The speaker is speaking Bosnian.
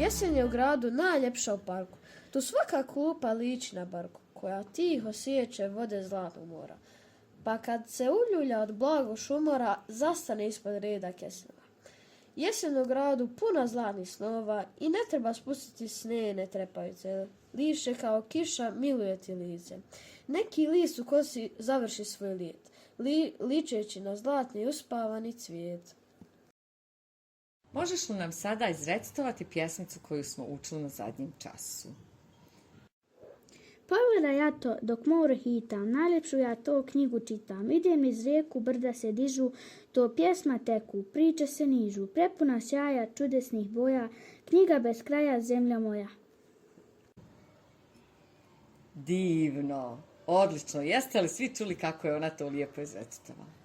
Jesen je u gradu najljepša u parku. Tu svaka klupa liči na barku, koja tiho siječe vode zlatnog mora. Pa kad se uljulja od blagog šumora, zastane ispod reda kesena. Jesen u gradu puna zlatnih snova i ne treba spustiti snene trepavice. Liše kao kiša miluje ti lice. Neki list u kosi završi svoj lijet, ličeći na zlatni uspavani cvijet. Možeš li nam sada izrecitovati pjesmicu koju smo učili na zadnjem času? Pogledaj ja to, dok more hitam, najljepšu ja to knjigu čitam. Idem iz rijeku, brda se dižu, to pjesma teku, priče se nižu, prepuna sjaja, čudesnih boja, knjiga bez kraja, zemlja moja. Divno, odlično. Jeste li svi čuli kako je ona to lijepo izrecitovala?